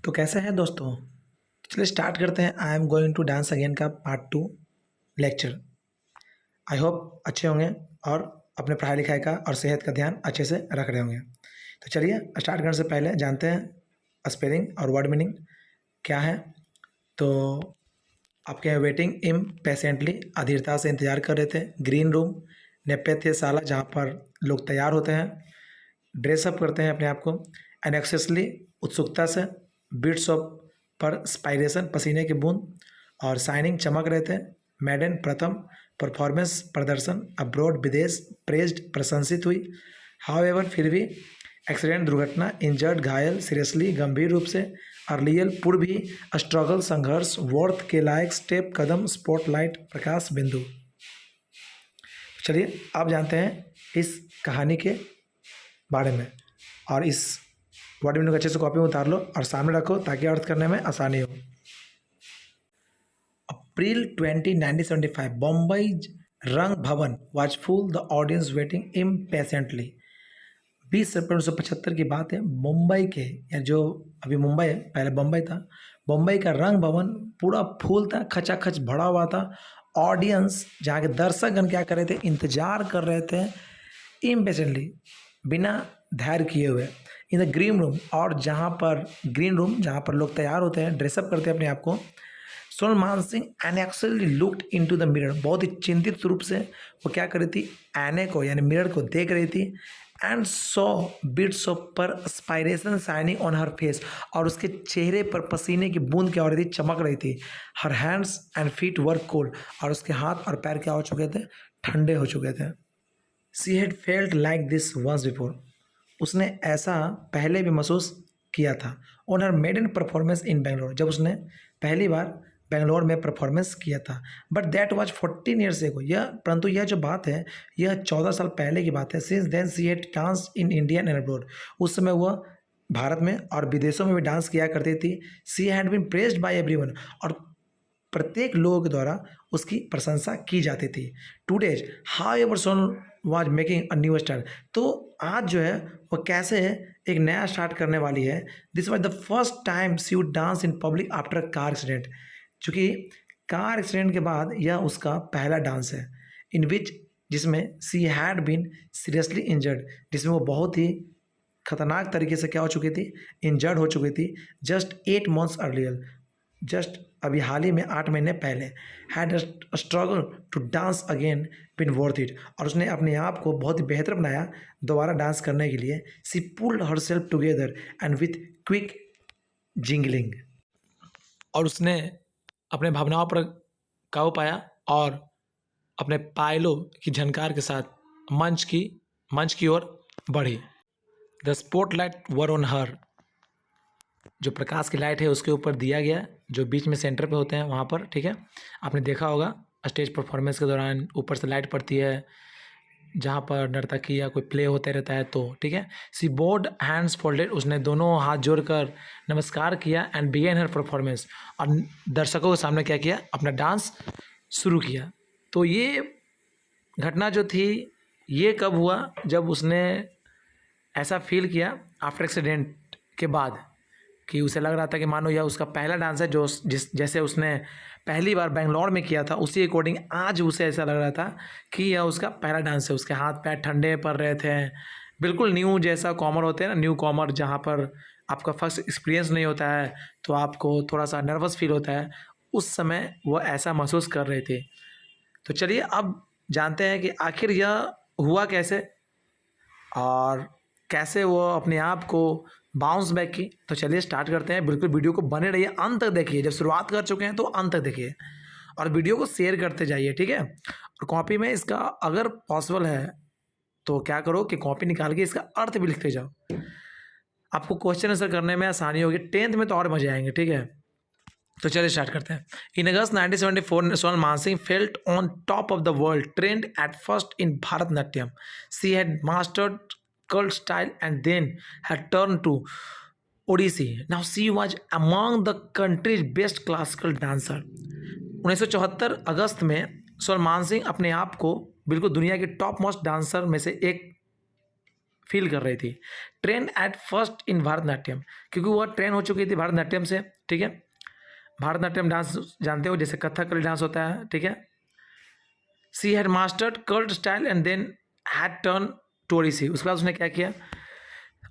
तो कैसे हैं दोस्तों? चलिए स्टार्ट करते हैं। I am going to dance again का पार्ट 2 लेक्चर। आई होप अच्छे होंगे और अपने पढ़ाई लिखाई का और सेहत का ध्यान अच्छे से रख रहे होंगे। तो चलिए स्टार्ट करने से पहले जानते हैं स्पेलिंग और वर्ड मीनिंग क्या है। तो आपके यहाँ वेटिंग इम पेशेंटली, अधीरता से इंतजार कर रहे थे। ग्रीन रूम, नेपथ्यशाला जहाँ पर लोग तैयार होते हैं, ड्रेसअप करते हैं अपने आप को। एनेक्सेसली, उत्सुकता से। बीट्स ऑफ पर स्पायरेशन, पसीने की बूंद। और साइनिंग, चमक रहे थे। मैडन, प्रथम। परफॉर्मेंस, प्रदर्शन। अब्रॉड, विदेश। प्रेज्ड, प्रशंसित हुई। हाउएवर, फिर भी। एक्सीडेंट, दुर्घटना। इंजर्ड, घायल। सीरियसली, गंभीर रूप से। अर्लियल, पूर्व भी। स्ट्रगल, संघर्ष। वर्थ, के लायक। स्टेप, कदम। स्पॉटलाइट, प्रकाश बिंदु। चलिए आप जानते हैं इस कहानी के बारे में, और इस वर्ड मीनिंग को अच्छे से कॉपी में उतार लो और सामने रखो ताकि अर्थ करने में आसानी हो। अप्रैल 20, 1975, बम्बई रंग भवन was full, the audience waiting impatiently. 20 सितंबर 1975 की बात है। मुंबई के, या जो अभी मुंबई है पहले बम्बई था, मुंबई का रंग भवन पूरा फूल था, खचाखच भरा हुआ था। ऑडियंस, जहाँ के दर्शकगण क्या कर रहे थे, इंतजार कर रहे थे इम्पेशेंटली, बिना धैर्य किए हुए। इन द ग्रीन रूम, और जहाँ पर ग्रीन रूम, जहाँ पर लोग तैयार होते हैं, ड्रेसअप करते हैं अपने आप को। Sonal Mansingh anxiously looked into the mirror, बहुत ही चिंतित रूप से वो क्या कर रही थी, आईने को यानी मिरर को देख रही थी। And saw bits of perspiration shining on her face, और उसके चेहरे पर पसीने की बूंद क्या हो रही थी, चमक रही थी। Her hands and feet were cold, और उसके हाथ और पैर क्या हो चुके थे, ठंडे हो चुके थे। She had felt like this once before, उसने ऐसा पहले भी महसूस किया था। On her maiden performance in Bangalore, जब उसने पहली बार बेंगलोर में परफॉर्मेंस किया था। But that was 14 years ago, परंतु यह जो बात है यह 14 साल पहले की बात है। Since then she had dance in India and abroad, उस समय वह भारत में और विदेशों में भी डांस किया करती थी। She had been praised by everyone, और प्रत्येक लोगों के द्वारा उसकी प्रशंसा की जाती थी। Today's how ever Sonal was making a new start, तो आज जो है वह कैसे एक नया स्टार्ट करने वाली है। This was the first time she would dance in public after car accident, चूँकि कार एक्सीडेंट के बाद यह उसका पहला डांस है। इन विच, जिसमें she had been seriously injured, जिसमें वो बहुत ही खतरनाक तरीके से क्या हो चुकी थी, इंजर्ड हो चुकी थी। जस्ट 8 months अर्लियर, जस्ट अभी हाल ही में 8 महीने पहले। Had struggle to dance again been worth it, और उसने अपने आप को बहुत ही बेहतर बनाया दोबारा डांस करने के लिए। She pulled herself together and with quick jingling, और उसने अपने भावनाओं पर काबू पाया और अपने पायलों की झनकार के साथ मंच की ओर बढ़ी। The spotlight were on her, जो प्रकाश की लाइट है उसके ऊपर दिया गया, जो बीच में सेंटर पे होते हैं वहाँ पर, ठीक है। आपने देखा होगा स्टेज परफॉर्मेंस के दौरान ऊपर से लाइट पड़ती है जहाँ पर नर्तकी या कोई प्ले होते रहता है, तो ठीक है। सी बोर्ड हैंड्स फोल्डेड, उसने दोनों हाथ जोड़कर नमस्कार किया। एंड बिगेन हर परफॉर्मेंस, और दर्शकों के सामने क्या किया, अपना डांस शुरू किया। तो ये घटना जो थी ये कब हुआ, जब उसने ऐसा फील किया आफ्टर एक्सीडेंट के बाद, कि उसे लग रहा था कि मानो यह उसका पहला डांस है, जो जैसे उसने पहली बार बेंगलोर में किया था उसी अकॉर्डिंग आज उसे ऐसा लग रहा था कि यह उसका पहला डांस है। उसके हाथ पैर ठंडे पड़ रहे थे, बिल्कुल न्यू, जैसा कॉमर होते हैं ना, न्यू कॉमर, जहाँ पर आपका फर्स्ट एक्सपीरियंस नहीं होता है तो आपको थोड़ा सा नर्वस फील होता है, उस समय वह ऐसा महसूस कर रहे थे। तो चलिए अब जानते हैं कि आखिर यह हुआ कैसे और कैसे वो अपने आप को बाउंस बैक की। तो चलिए स्टार्ट करते हैं। बिल्कुल वीडियो को बने रहिए, अंत तक देखिए। जब शुरुआत कर चुके हैं तो अंत तक देखिए और वीडियो को शेयर करते जाइए, ठीक है। और कॉपी में इसका अगर पॉसिबल है तो क्या करो कि कॉपी निकाल के इसका अर्थ भी लिखते जाओ, आपको क्वेश्चन आंसर करने में आसानी होगी। 10th में तो और मजे आएंगे, ठीक है। तो चलिए स्टार्ट करते हैं। इन अगस्त 1974, Sonal Mansingh felt on top of the world, trend at first in Bharatanatyam. C had mastered cult style and then had turned to Odissi. Now she was among the country's best classical dancer. 1974 अगस्त में सोनल मानसिंह अपने आप को बिल्कुल दुनिया के top most dancer में से एक फील कर रही थी। Train at first in Bharatanatyam, क्योंकि वह ट्रेन हो चुकी थी भरतनाट्यम से, ठीक है। भरतनाट्यम डांस जानते हो, जैसे कथकली डांस होता है, ठीक है। She had mastered kurt style and then had turn to Odissi. उसके बाद उसने क्या किया,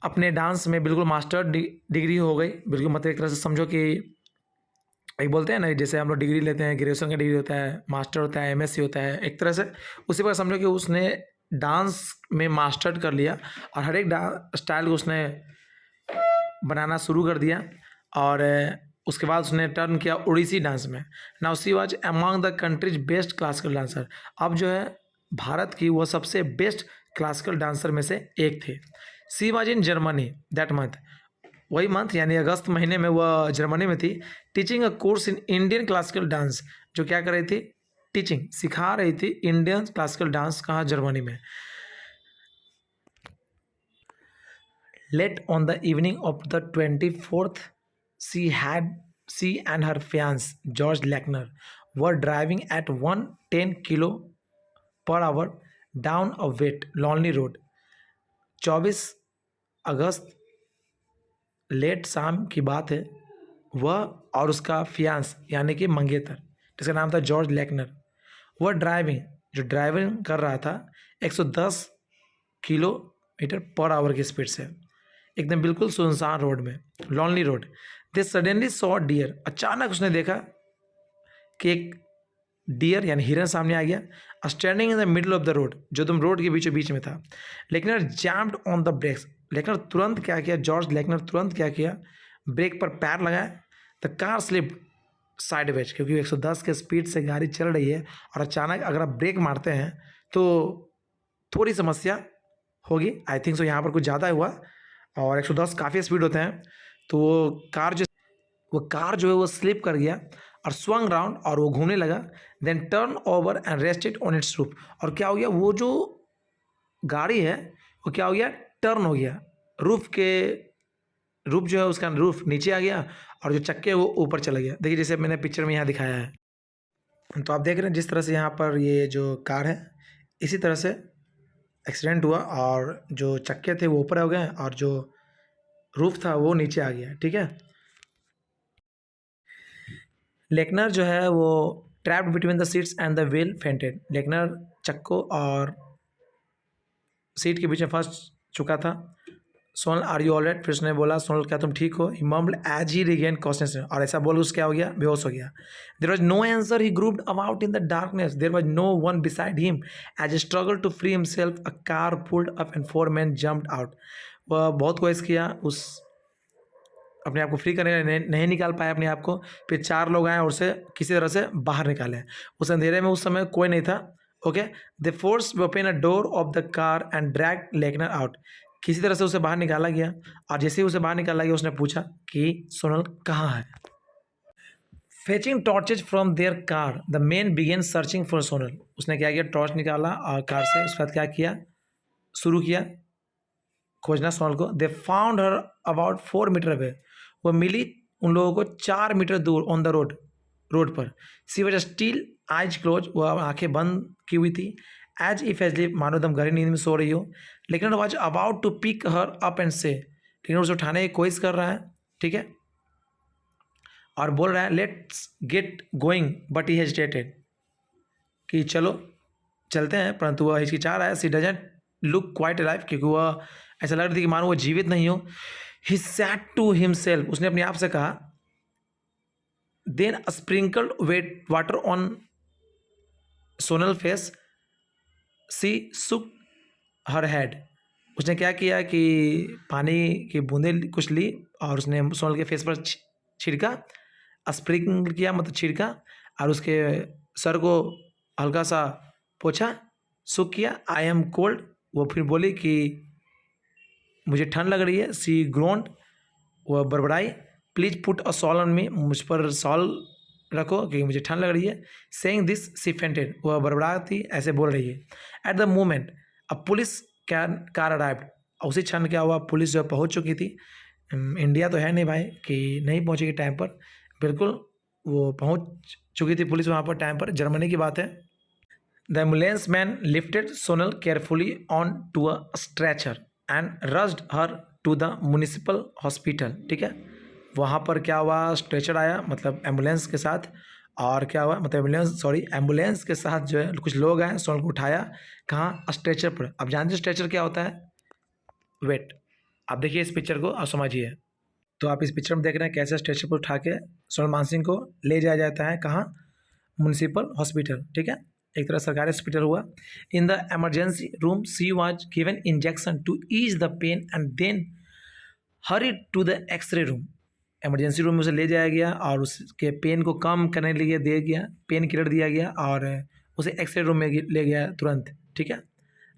अपने डांस में बिल्कुल मास्टर डिग्री हो गई, बिल्कुल मतलब एक तरह से समझो कि एक बोलते हैं ना, जैसे हम लोग डिग्री लेते हैं, ग्रेजुएशन का डिग्री होता है, मास्टर होता है, एमएससी होता है, एक तरह से उसी पर समझो कि उसने डांस में मास्टर कर लिया और हर एक स्टाइल को उसने बनाना शुरू कर दिया। और उसके बाद उसने टर्न किया उड़ीसी डांस में। Now she was among the countries best classical dancer. अब जो है भारत की वो सबसे बेस्ट क्लासिकल डांसर में से एक थे। She was in Germany that month, वही मंथ यानी अगस्त महीने में वह जर्मनी में थी, teaching a course in Indian classical dance. जो क्या कर रही थी, टीचिंग सिखा रही थी इंडियन क्लासिकल डांस, कहाँ, जर्मनी में। Late on the evening of the 24th, she and her fiance George Lackner were driving at 110 kilo per hour down a wet, lonely road. 24 August late शाम की बात है। वह और उसका फियांस यानी कि मंगेतर, जिसका नाम था जॉर्ज लेकनर, वह ड्राइविंग कर रहा था 110 किलोमीटर पर आवर की स्पीड से, एकदम बिल्कुल सुनसान रोड में, lonely road. They suddenly saw deer, अचानक उसने देखा कि एक डियर यानी हिरन सामने आ गया, standing in the middle of the road, जो तुम रोड के बीचों बीच में था। लेकिनर जैम्ड ऑन द ब्रेक्स, लेकिनर तुरंत क्या किया, जॉर्ज लेकनर तुरंत क्या किया, ब्रेक पर पैर लगाया। द कार स्लिप साइडवेज, क्योंकि 110 के स्पीड से गाड़ी चल रही है और अचानक अगर आप ब्रेक मारते हैं तो थोड़ी समस्या होगी। आई थिंक सो यहाँ पर कुछ ज़्यादा हुआ, और 110 काफ़ी स्पीड होते हैं, तो वो कार जो है वो स्लिप कर गया और स्वंग राउंड, और वो घूमने लगा। Then turn over and rested on its roof, और क्या हो गया, वो जो गाड़ी है वो क्या हो गया, टर्न हो गया, रूफ जो है उसका रूफ नीचे आ गया और जो चक्के वो ऊपर चला गया। देखिए जैसे मैंने पिक्चर में यहाँ दिखाया है, तो आप देख रहे हैं जिस तरह से यहाँ पर ये जो कार है इसी तरह से एक्सीडेंट हुआ, और जो चक्के थे वो ऊपर हो गए और जो रूफ था वो नीचे आ गया, ठीक है। लेकनर जो है वो trapped between the seats and the wheel fainted. Lechner चक्कों और सीट के बीच में फंस चुका था। सोनल आर यू ऑलराइट, फिर उसने बोला सोनल क्या तुम ठीक हो, ही मम्ड एज ही रिगेन कॉन्शियसनेस, और ऐसा बोल उस क्या हो गया, बेहोश हो गया। There was no answer, he groped about in the darkness, there was no one beside him as he struggle to free himself, a car pulled up and 4 men jumped out. वह बहुत कोशिश किया उस अपने आप को फ्री करने का, नहीं निकाल पाया अपने आप को। फिर 4 लोग आए और उसे किसी तरह से बाहर निकाले। उस अंधेरे में उस समय कोई नहीं था, okay. They force open a door of the car and drag Lechner out, किसी तरह से उसे बाहर निकाला गया, और जैसे ही उसे बाहर निकाला गया उसने पूछा कि सोनल कहाँ है। Fetching torches from their car, the men began searching for Sonal. उसने क्या किया, टॉर्च निकाला और कार से, उसके बाद क्या किया, शुरू किया खोजना सोनल को। They found her about 4 metre away, वो मिली उन लोगों को 4 मीटर दूर ऑन द रोड पर। सी वॉज स्टिल आइज क्लोज, वह आंखें बंद की हुई थी, एज इफ एज लिप, मानो दम गहरी नींद में सो रही हो। लेकिन was about to pick her up and she, लेकिन उसे उठाने की कोशिश कर रहा है, ठीक है, और बोल रहा है let's get going, but he hesitated, कि चलो चलते हैं, परंतु वह हिचकिचा रहा है। सी डजंट लुक क्वाइट अलाइव, क्योंकि वह ऐसा लग रही थी कि मानो वो जीवित नहीं हो। ही सैड टू हिमसेल्फ, उसने अपने आप से कहा। Then sprinkled wet water on Sonal face, she shook her head. उसने क्या किया कि पानी की बूंदें कुछ ली और उसने सोनल के फेस पर छिड़का, स्प्रिंकल किया मतलब छिड़का, और उसके सर को हल्का सा पोछा, सुक किया। आई एम कोल्ड, वो फिर बोली कि मुझे ठंड लग रही है। सी ग्रोन्ड, वह बड़बड़ाई। Please put a shawl on me, मुझ पर सॉल रखो क्योंकि मुझे ठंड लग रही है। सेइंग दिस सी फेंटेड, वह बड़बड़ाती ऐसे बोल रही है। At the moment a police car arrived, उसी क्षण क्या हुआ, पुलिस जो पहुंच चुकी थी। इंडिया तो है नहीं भाई कि नहीं पहुंचेगी टाइम पर, बिल्कुल वो पहुंच चुकी थी पुलिस वहाँ पर टाइम पर, जर्मनी की बात है। The ambulance man lifted Sonal carefully on to a stretcher, and rushed her to the municipal hospital. ठीक है, वहाँ पर क्या हुआ, स्ट्रेचर आया मतलब एम्बुलेंस के साथ, और क्या हुआ मतलब एम्बुलेंस के साथ जो है कुछ लोग आए, सोनल को उठाया कहाँ, स्ट्रेचर पर। अब जानते हैं स्ट्रेचर क्या होता है, वेट। आप देखिए इस पिक्चर को और समझिए। तो आप इस पिक्चर में देख रहे हैं कैसे स्ट्रेचर पर उठा के सोनल मानसिंह को ले जाया जाता है कहाँ, म्यूनिसिपल हॉस्पिटल। ठीक है, एक तरह सरकारी हॉस्पिटल हुआ। In the emergency room she was given injection to ease the pain and then hurried to the x-ray room. Emergency room में उसे ले जाया गया और उसके पेन को कम करने के लिए दिया गया, पेन किलर दिया गया और उसे एक्सरे रूम में ले गया तुरंत। ठीक है,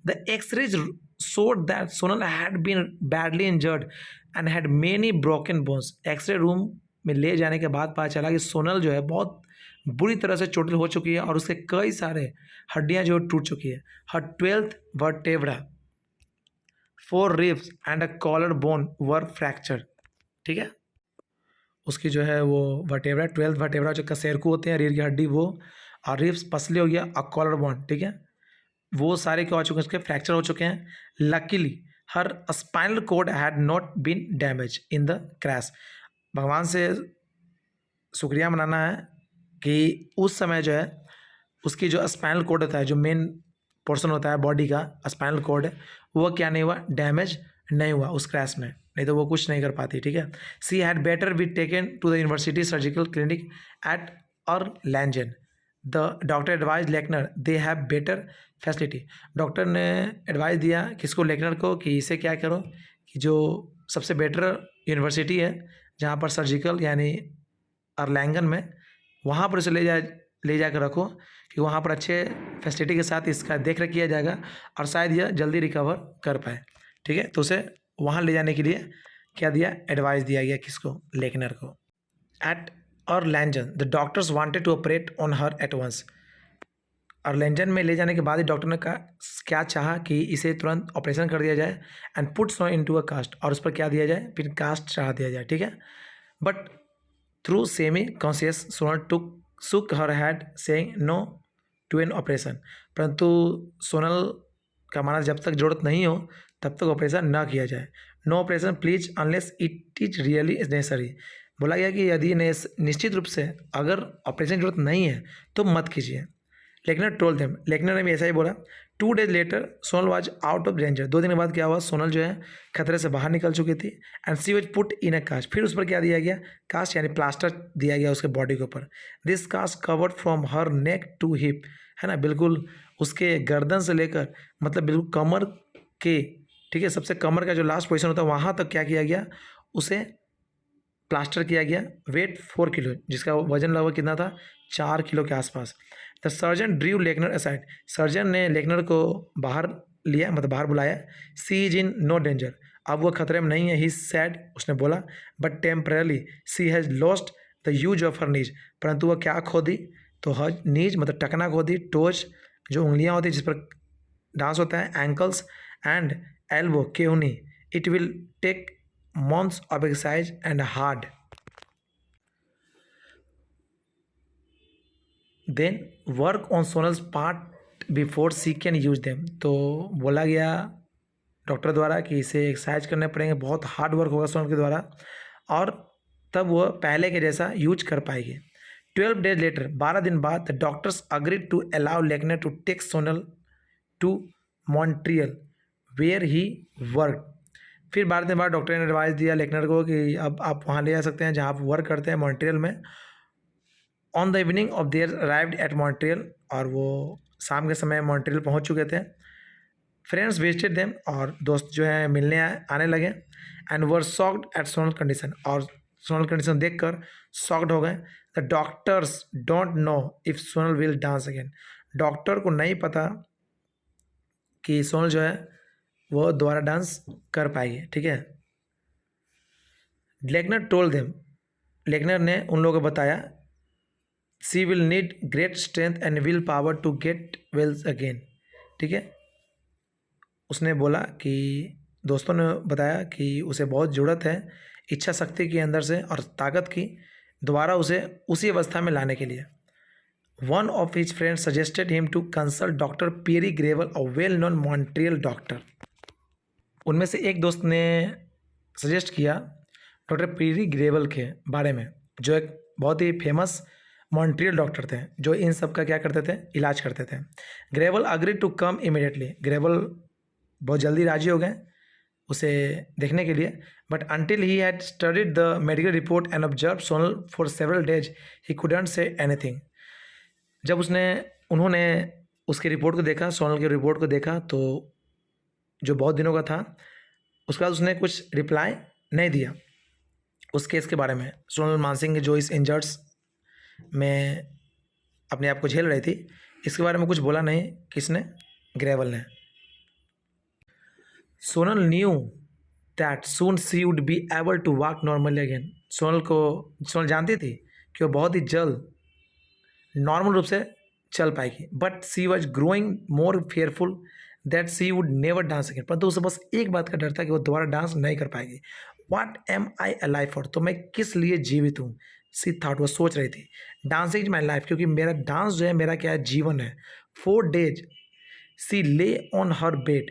the x-rays showed that Sonal had been badly injured and had many broken bones. X-ray room में ले जाने के बाद पता चला कि सोनल जो है बहुत बुरी तरह से चोटिल हो चुकी है और उसके कई सारे हड्डियां जो टूट चुकी है। हर 12th vertebra, 4 ribs and a collarbone were fractured। ठीक है, उसकी जो है वो वर्टेब्रा, 12th वर्टेब्रा जो कसेरकू होते हैं रीढ़ की हड्डी वो, और रिब्स पसले हो गया और कॉलर बोन। ठीक है, वो सारे क्या हो चुके हैं, उसके फ्रैक्चर हो चुके हैं। Luckily her spinal cord had not been damage in the crash. भगवान से शुक्रिया मनाना है कि उस समय जो है उसकी जो स्पाइनल कोड होता है, जो मेन पोर्शन होता है बॉडी का स्पाइनल कोड, वो क्या नहीं हुआ, डैमेज नहीं हुआ उस क्रैश में, नहीं तो वो कुछ नहीं कर पाती। ठीक है, she had better be taken to the university surgical clinic at Erlangen. The doctor advise Lechner they have better facility. Doctor ने एडवाइस दिया किसको, लेकनर को, कि इसे क्या करो कि जो सबसे बेटर यूनिवर्सिटी है जहाँ पर सर्जिकल यानी अर्लैंगन में, वहाँ पर उसे ले जाकर रखो कि वहाँ पर अच्छे फैसिलिटी के साथ इसका देख रेख किया जाएगा और शायद यह जल्दी रिकवर कर पाए। ठीक है, तो उसे वहाँ ले जाने के लिए क्या दिया, एडवाइस दिया गया किसको, लेकनर को। At Erlangen the doctors wanted to operate on her at once. Erlangen में ले जाने के बाद ही डॉक्टर ने क्या चाहा कि इसे तुरंत ऑपरेशन कर दिया जाए and put Sonal into a cast, और उस पर क्या दिया जाए, फिर कास्ट चढ़ा दिया जाए। ठीक है, but through semi conscious Sonal shook her head saying no to an operation. परंतु सोनल का माना जब तक जरूरत नहीं हो तब तक ऑपरेशन ना किया जाए। No operation please unless it is really necessary. बोला गया कि यदि निश्चित रूप से अगर ऑपरेशन की जरूरत नहीं है तो मत कीजिए। लेकनर टोल्ड देम, लेकनर ने भी ऐसा ही बोला। 2 days later Sonal was out of danger. 2 दिन के बाद क्या हुआ, सोनल जो है खतरे से बाहर निकल चुकी थी। And she was put in a cast, फिर उस पर क्या दिया गया, कास्ट यानी प्लास्टर दिया गया उसके बॉडी के ऊपर। This cast covered from her neck to hip, है ना, बिल्कुल उसके गर्दन से लेकर मतलब बिल्कुल कमर के, ठीक है, सबसे कमर का जो लास्ट पोजीशन होता है वहाँ तक क्या किया गया, उसे प्लास्टर किया गया। वेट 4 किलो, जिसका वजन लगभग कितना था, 4 किलो के आसपास। The surgeon drew Lekner aside, surgeon ने लेकनर को बाहर लिया, मतलब बाहर बुलाया। She is in no danger, अब वो खतरे में नहीं है, ही सैड, उसने बोला। But temporarily she has lost the use of her knees, परंतु वह क्या खो दी, तो हर नीज मतलब टकना खो दी, टोज जो उंगलियां होती जिस पर डांस होता है, एंकल्स एंड एल्बो केहनी। It will take months of exercise and hard then work on Sonal's part before she can use them। तो बोला गया डॉक्टर द्वारा कि इसे एक्सरसाइज करने पड़ेंगे, बहुत हार्ड वर्क होगा सोनल के द्वारा, और तब वह पहले के जैसा यूज कर पाएगी। 12 days लेटर, 12 दिन बाद, the doctors agreed to allow Lekner to take Sonal to Montreal where he work. फिर 12 दिन बाद डॉक्टर ने एडवाइस दिया लेकनर को कि अब आप वहाँ ले जा सकते हैं जहाँ आप वर्क करते हैं, मॉन्ट्रियल में। On the evening of their arrived at Montreal, और वो शाम के समय मॉन्ट्रियल पहुँच चुके थे। फ्रेंड्स विजिटेड देम, और दोस्त जो है मिलने आने लगे। And were shocked eight Sonal condition, और सोनल कंडीशन देखकर शॉक्ड हो गए। The doctors don't know if Sonal will dance again, doctor को नहीं पता कि सोनल जो है वो दोबारा डांस कर पाएगी। ठीक है, लेकनर टोल्ड देम, लेकनर ने उन लोगों को बताया, she will need great strength and will power to get wells again. ठीक है, उसने बोला कि दोस्तों ने बताया कि उसे बहुत ज़रूरत है इच्छा शक्ति के अंदर से और ताकत की, दोबारा उसे उसी अवस्था में लाने के लिए। One of his friends suggested him to consult doctor Pierre Gravel, a well known Montreal doctor. उनमें से एक दोस्त ने सजेस्ट किया डॉक्टर पीरी ग्रेवल के बारे में, जो एक बहुत ही फेमस मॉन्ट्रियल डॉक्टर थे, जो इन सब का क्या करते थे, इलाज करते थे। Gravel agree to come immediately. Gravel बहुत जल्दी राजी हो गए उसे देखने के लिए, but until he had studied the medical report and observe Sonal for several days he couldn't say anything. जब उन्होंने उसके रिपोर्ट को देखा, सोनल के रिपोर्ट को देखा, तो जो बहुत दिनों का था, उसके बाद उसने कुछ रिप्लाई नहीं दिया उस केस के बारे में। सोनल मानसिंह जो इस इंजर्ड्स में अपने आप को झेल रही थी, इसके बारे में कुछ बोला नहीं। किसने? ग्रेवल ने। Sonal knew that soon she would be able to walk normally again. Sonal जानती थी कि वो बहुत ही जल्द नॉर्मल रूप से चल पाएगी, but she was growing more fearful that she would never dance again. परंतु उसे बस एक बात का डर था कि वो दोबारा डांस नहीं कर पाएगी। वाट एम आई अलाइव फॉर, तो मैं किस लिए जीवित हूँ? सी थॉट, वो सोच रही थी। डांसिंग इज माई लाइफ, क्योंकि मेरा डांस जो है मेरा क्या है, जीवन है। 4 days सी ले ऑन हर बेड,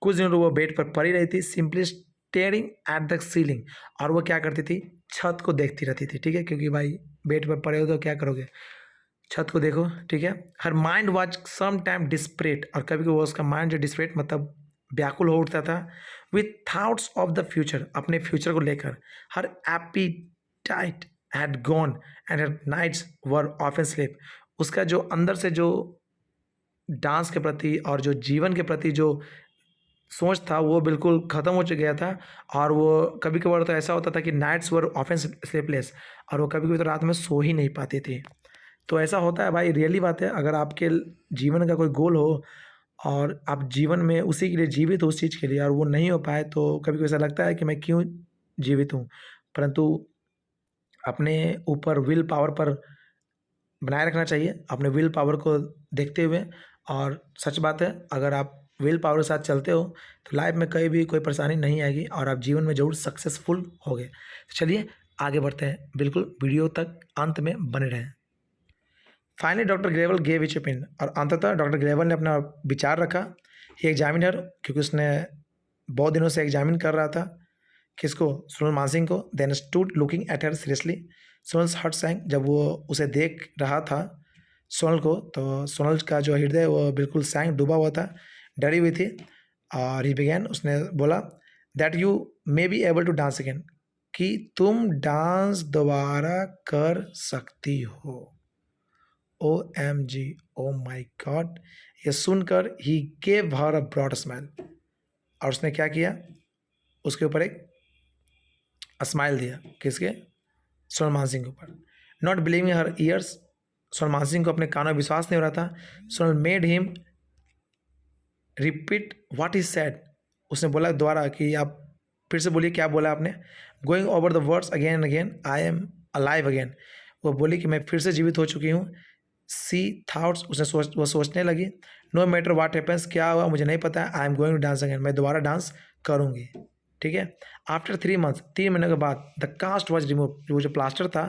कुछ दिनों वो बेड पर पड़ी रही थी, simply staring at the ceiling. और वो क्या करती थी? छत को देखती रहती थी, ठीक है, क्योंकि भाई बेड पर पड़े हो तो क्या करोगे, छत को देखो, ठीक है। Her mind was some time desperate, और कभी कभी उसका माइंड जो डिस्परेट मतलब व्याकुल हो उठता था, with thoughts of the future, अपने फ्यूचर को लेकर। Her appetite had gone and her nights were often sleep. उसका जो अंदर से जो डांस के प्रति और जो जीवन के प्रति जो सोच था वो बिल्कुल ख़त्म हो गया था। और वो कभी कभार तो ऐसा होता था कि नाइट्स वर ऑफन स्लीपलेस, और वो कभी कभी तो रात में सो ही नहीं पाती थी। तो ऐसा होता है भाई, रियली बात है। अगर आपके जीवन का कोई गोल हो और आप जीवन में उसी के लिए जीवित हो, उस चीज़ के लिए, और वो नहीं हो पाए, तो कभी कभी ऐसा लगता है कि मैं क्यों जीवित हूँ। परंतु अपने ऊपर विल पावर पर बनाए रखना चाहिए, अपने विल पावर को देखते हुए। और सच बात है, अगर आप विल पावर के साथ चलते हो तो लाइफ में कहीं भी कोई परेशानी नहीं आएगी और आप जीवन में ज़रूर सक्सेसफुल होगे। चलिए आगे बढ़ते हैं, बिल्कुल वीडियो तक अंत में बने रहें। Finally doctor gravel gave etch opinion, और अंततः डॉक्टर ग्रेवल ने अपना विचार रखा। ही एग्जामिनर, क्योंकि उसने बहुत दिनों से एग्जामिन कर रहा था किसको, सोनल मानसिंह को। Then stood looking at her seriously. Sonal's heart sank, जब वो उसे देख रहा था सोनल को, तो सोनल का जो हृदय वो बिल्कुल सैंक, डूबा हुआ था, डरी हुई थी। और ही बिगैन, उसने बोला that you may be able to dance again, कि तुम डांस दोबारा कर सकती हो। OMG, oh my god. ये सुनकर ही gave her a broad smile, और उसने क्या किया, उसके ऊपर एक स्माइल दिया। किसके? सोनल मानसिंह के ऊपर। Not believing her years, Sonal Mansingh को अपने कानों में विश्वास नहीं हो रहा था। Sonal made him repeat what he said, उसने बोला दोबारा कि आप फिर से बोलिए क्या बोला आपने। Going over the words again and again, I am alive again, वो बोली कि मैं फिर से जीवित हो चुकी हूँ। सी थाट्स, वो सोचने लगी। नो मैटर व्हाट हैपेंस, क्या हुआ मुझे नहीं पता, I am going to dance again, मैं दोबारा डांस करूँगी, ठीक है। आफ्टर 3 months, 3 महीने के बाद, द कास्ट वॉज रिमूव, वो जो प्लास्टर था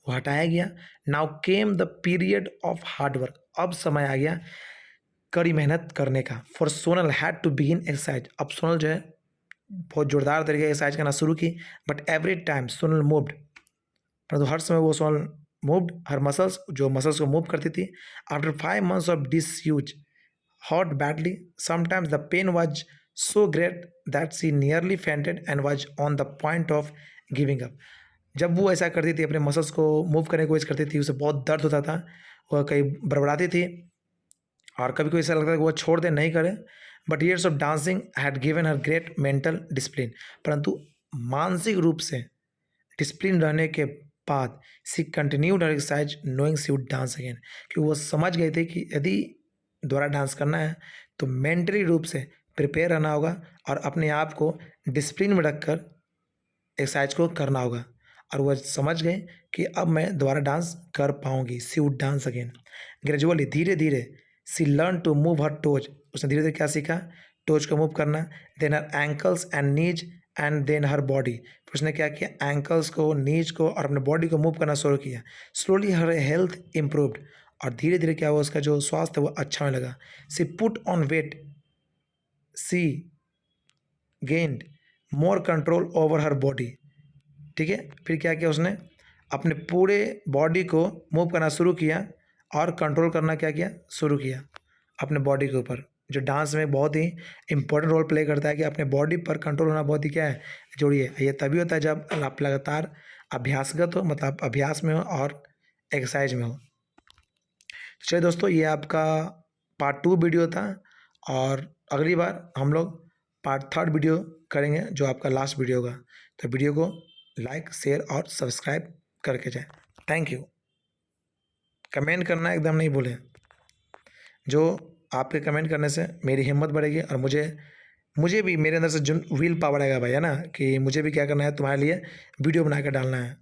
वो हटाया गया। Now came the period of hard work, अब समय आ गया कड़ी मेहनत करने का। For Sonal had to begin exercise, अब सोनल जो है बहुत जोरदार तरीके से एक्सरसाइज करना शुरू की। But every time Sonal moved, परंतु हर समय वो सोनल मूव्ड, हर मसल्स, जो मसल्स को मूव करती थी। After 5 months of disuse hurt badly, sometimes the pain was so great that she nearly fainted and was on the point of giving up. जब वो ऐसा करती थी, अपने मसल्स को मूव करने की कोशिश करती थी, उसे बहुत दर्द होता था, वह कहीं बड़बड़ाती थी, और कभी कभी ऐसा लगता था कि वो छोड़ दे, नहीं करे। But years of dancing had given her great mental discipline, परंतु मानसिक रूप से डिसिप्लिन रहने के बाद she continued her exercise knowing she would dance again, कि वो समझ गए थे कि यदि दोबारा डांस करना है तो मेंटली रूप से प्रिपेयर रहना होगा और अपने आप को डिसिप्लिन में रखकर एक्सरसाइज को करना होगा। और वह समझ गए कि अब मैं दोबारा डांस कर पाऊंगी। She would dance again. Gradually, धीरे धीरे, she learn to move her toes, उसने धीरे धीरे क्या सीखा, टोज को मूव करना। Then her ankles and knees and then her body, उसने क्या किया, एंकल्स को, नीज को और अपने बॉडी को मूव करना शुरू किया। स्लोली हर हेल्थ इम्प्रूव्ड, और धीरे धीरे क्या हुआ, उसका जो स्वास्थ्य वो अच्छा होने लगा। She put on weight, she gained more control over her body. ठीक है, फिर क्या किया उसने, अपने पूरे बॉडी को मूव करना शुरू किया और कंट्रोल करना क्या किया, शुरू किया अपने बॉडी के ऊपर, जो डांस में बहुत ही इंपॉर्टेंट रोल प्ले करता है कि अपने बॉडी पर कंट्रोल होना बहुत ही क्या है, जरूरी है। ये तभी होता है जब आप लगातार अभ्यासगत हो, मतलब अभ्यास में हो और एक्सरसाइज में हो। चलिए दोस्तों, ये आपका पार्ट 2 वीडियो था और अगली बार हम लोग पार्ट 3 वीडियो करेंगे जो आपका लास्ट वीडियो होगा। तो वीडियो को लाइक, शेयर और सब्सक्राइब करके जाएं। Thank you. कमेंट करना एकदम नहीं भूलें, जो आपके कमेंट करने से मेरी हिम्मत बढ़ेगी और मुझे भी मेरे अंदर से जो विल पावर आएगा भाई, है ना, कि मुझे भी क्या करना है, तुम्हारे लिए वीडियो बना कर डालना है।